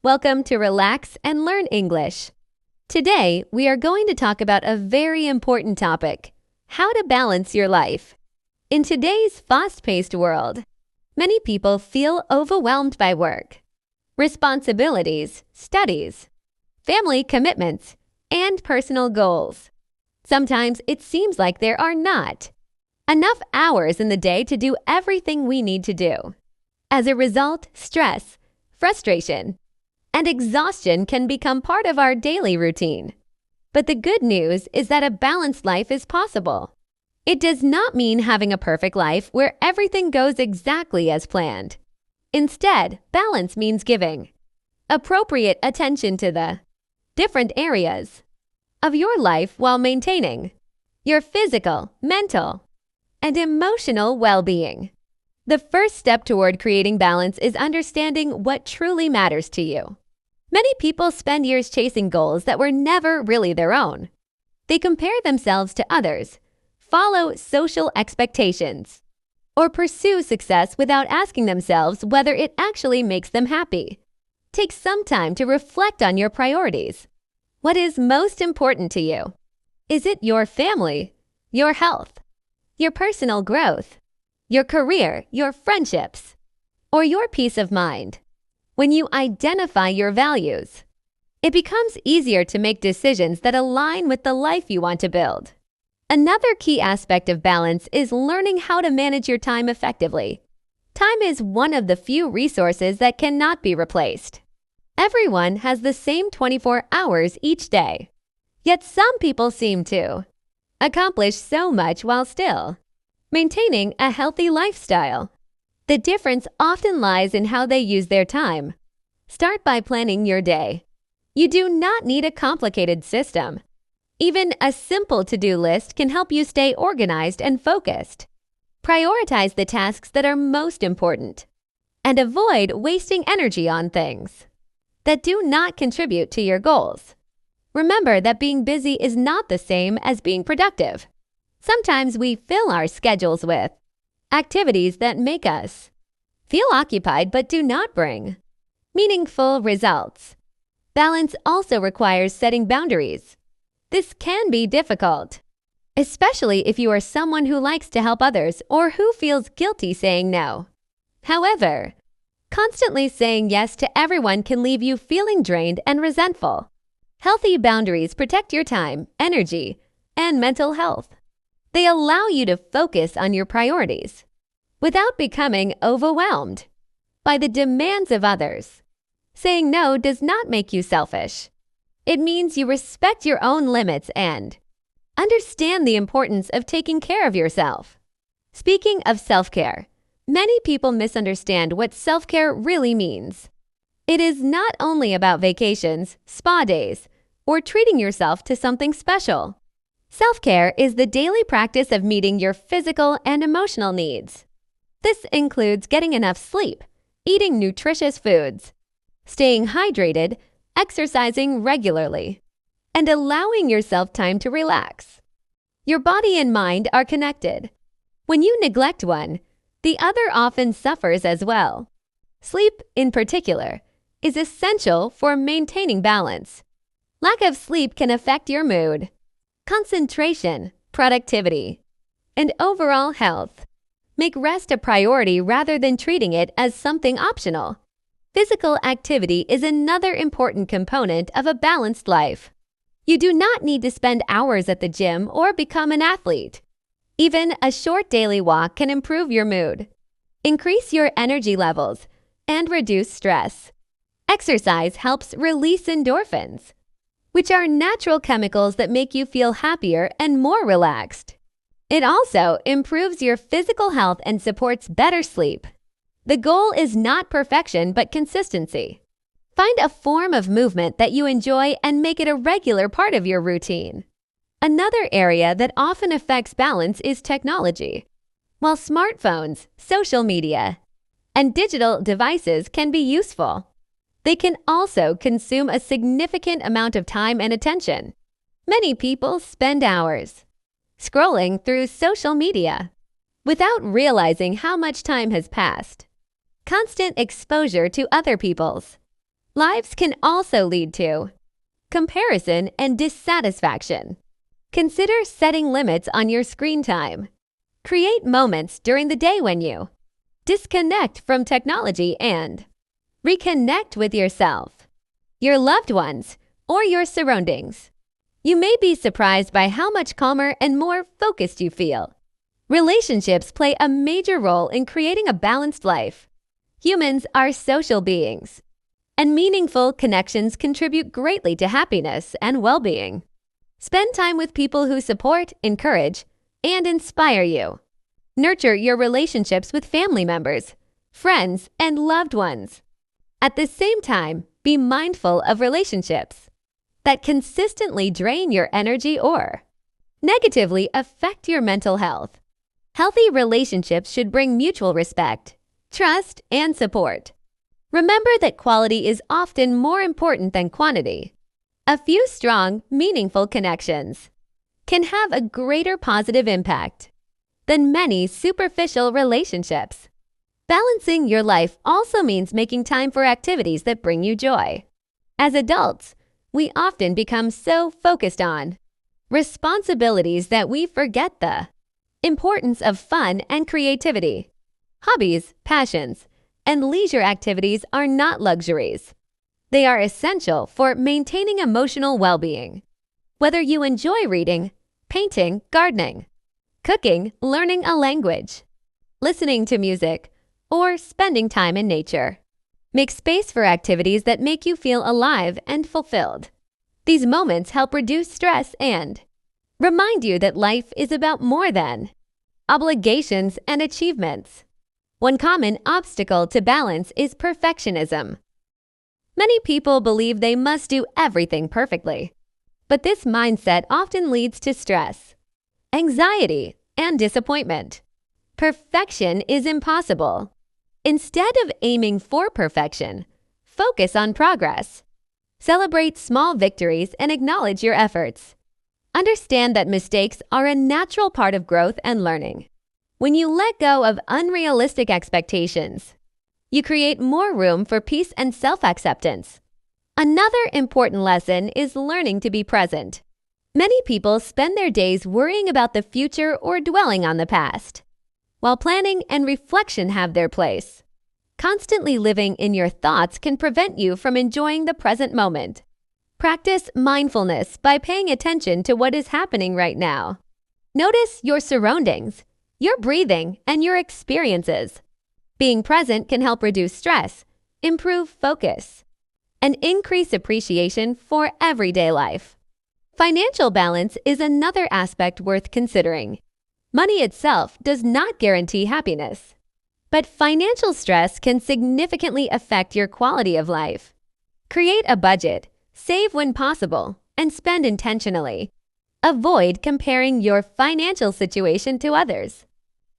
Welcome to Relax and Learn English. Today, we are going to talk about a very important topic: how to balance your life. In today's fast-paced world, many people feel overwhelmed by work, responsibilities, studies, family commitments, and personal goals. Sometimes it seems like there are not enough hours in the day to do everything we need to do. As a result, stress, frustration, and exhaustion can become part of our daily routine. But the good news is that a balanced life is possible. It does not mean having a perfect life where everything goes exactly as planned. Instead, balance means giving appropriate attention to the different areas of your life while maintaining your physical, mental, and emotional well-being. The first step toward creating balance is understanding what truly matters to you. Many people spend years chasing goals that were never really their own. They compare themselves to others, follow social expectations, or pursue success without asking themselves whether it actually makes them happy. Take some time to reflect on your priorities. What is most important to you? Is it your family, your health, your personal growth, your career, your friendships, or your peace of mind? When you identify your values, it becomes easier to make decisions that align with the life you want to build. Another key aspect of balance is learning how to manage your time effectively. Time is one of the few resources that cannot be replaced. Everyone has the same 24 hours each day. Yet some people seem to accomplish so much while still maintaining a healthy lifestyle. The difference often lies in how they use their time. Start by planning your day. You do not need a complicated system. Even a simple to-do list can help you stay organized and focused. Prioritize the tasks that are most important and avoid wasting energy on things that do not contribute to your goals. Remember that being busy is not the same as being productive. Sometimes we fill our schedules with activities that make us feel occupied but do not bring meaningful results. Balance also requires setting boundaries. This can be difficult, especially if you are someone who likes to help others or who feels guilty saying no. However, constantly saying yes to everyone can leave you feeling drained and resentful. Healthy boundaries protect your time, energy, and mental health. They allow you to focus on your priorities without becoming overwhelmed by the demands of others. Saying no does not make you selfish. It means you respect your own limits and understand the importance of taking care of yourself. Speaking of self-care, many people misunderstand what self-care really means. It is not only about vacations, spa days, or treating yourself to something special. Self-care is the daily practice of meeting your physical and emotional needs. This includes getting enough sleep, eating nutritious foods, staying hydrated, exercising regularly, and allowing yourself time to relax. Your body and mind are connected. When you neglect one, the other often suffers as well. Sleep, in particular, is essential for maintaining balance. Lack of sleep can affect your mood, concentration, productivity, and overall health. Make rest a priority rather than treating it as something optional. Physical activity is another important component of a balanced life. You do not need to spend hours at the gym or become an athlete. Even a short daily walk can improve your mood, increase your energy levels, and reduce stress. Exercise helps release endorphins, which are natural chemicals that make you feel happier and more relaxed. It also improves your physical health and supports better sleep. The goal is not perfection but consistency. Find a form of movement that you enjoy and make it a regular part of your routine. Another area that often affects balance is technology. While smartphones, social media, and digital devices can be useful, they can also consume a significant amount of time and attention. Many people spend hours scrolling through social media without realizing how much time has passed. Constant exposure to other people's Lives can also lead to comparison and dissatisfaction. Consider setting limits on your screen time. Create moments during the day when you disconnect from technology and reconnect with yourself, your loved ones, or your surroundings. You may be surprised by how much calmer and more focused you feel. Relationships play a major role in creating a balanced life. Humans are social beings, and meaningful connections contribute greatly to happiness and well-being. Spend time with people who support, encourage, and inspire you. Nurture your relationships with family members, friends, and loved ones. At the same time, be mindful of relationships that consistently drain your energy or negatively affect your mental health. Healthy relationships should bring mutual respect, trust, and support. Remember that quality is often more important than quantity. A few strong, meaningful connections can have a greater positive impact than many superficial relationships. Balancing your life also means making time for activities that bring you joy. As adults, we often become so focused on responsibilities that we forget the importance of fun and creativity. Hobbies, passions, and leisure activities are not luxuries. They are essential for maintaining emotional well-being. Whether you enjoy reading, painting, gardening, cooking, learning a language, listening to music, or spending time in nature, make space for activities that make you feel alive and fulfilled. These moments help reduce stress and remind you that life is about more than obligations and achievements. One common obstacle to balance is perfectionism. Many people believe they must do everything perfectly, but this mindset often leads to stress, anxiety, and disappointment. Perfection is impossible. Instead of aiming for perfection, focus on progress. Celebrate small victories and acknowledge your efforts. Understand that mistakes are a natural part of growth and learning. When you let go of unrealistic expectations, you create more room for peace and self-acceptance. Another important lesson is learning to be present. Many people spend their days worrying about the future or dwelling on the past, while planning and reflection have their place. Constantly living in your thoughts can prevent you from enjoying the present moment. Practice mindfulness by paying attention to what is happening right now. Notice your surroundings, your breathing, and your experiences. Being present can help reduce stress, improve focus, and increase appreciation for everyday life. Financial balance is another aspect worth considering. Money itself does not guarantee happiness, but financial stress can significantly affect your quality of life. Create a budget, save when possible, and spend intentionally. Avoid comparing your financial situation to others.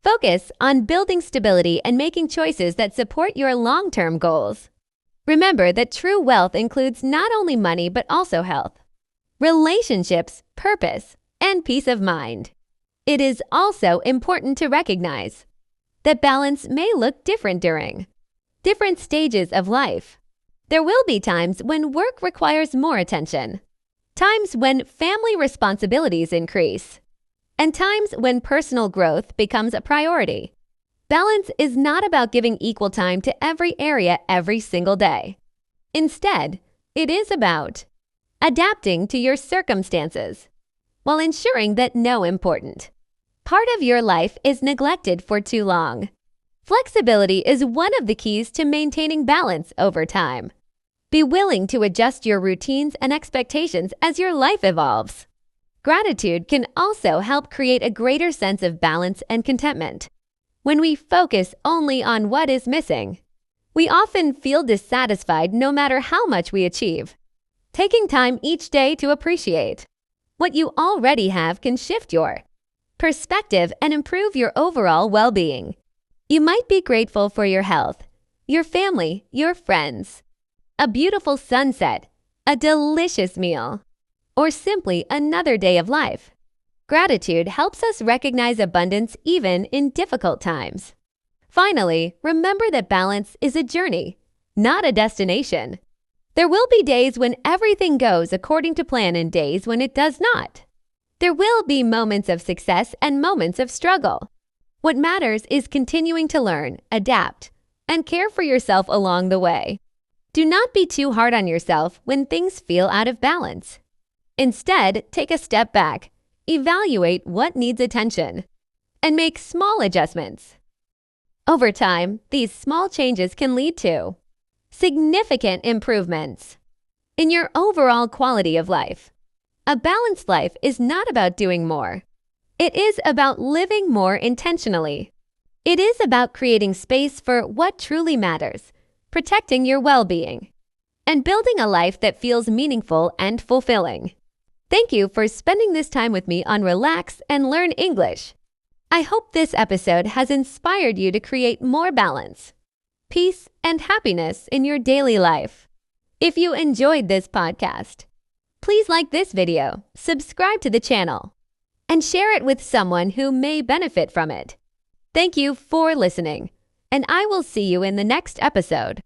Focus on building stability and making choices that support your long-term goals. Remember that true wealth includes not only money but also health, relationships, purpose, and peace of mind. It is also important to recognize that balance may look different during different stages of life. There will be times when work requires more attention, times when family responsibilities increase, and times when personal growth becomes a priority. Balance is not about giving equal time to every area every single day. Instead, it is about adapting to your circumstances while ensuring that no important part of your life is neglected for too long. Flexibility is one of the keys to maintaining balance over time. Be willing to adjust your routines and expectations as your life evolves. Gratitude can also help create a greater sense of balance and contentment. When we focus only on what is missing, we often feel dissatisfied no matter how much we achieve. Taking time each day to appreciate what you already have can shift your perspective and improve your overall well-being. You might be grateful for your health, your family, your friends, a beautiful sunset, a delicious meal, or simply another day of life. Gratitude helps us recognize abundance even in difficult times. Finally, remember that balance is a journey, not a destination. There will be days when everything goes according to plan and days when it does not. There will be moments of success and moments of struggle. What matters is continuing to learn, adapt, and care for yourself along the way. Do not be too hard on yourself when things feel out of balance. Instead, take a step back, evaluate what needs attention, and make small adjustments. Over time, these small changes can lead to significant improvements in your overall quality of life. A balanced life is not about doing more. It is about living more intentionally. It is about creating space for what truly matters, protecting your well-being, and building a life that feels meaningful and fulfilling. Thank you for spending this time with me on Relax and Learn English. I hope this episode has inspired you to create more balance, peace, and happiness in your daily life. If you enjoyed this podcast, please like this video, subscribe to the channel, and share it with someone who may benefit from it. Thank you for listening, and I will see you in the next episode.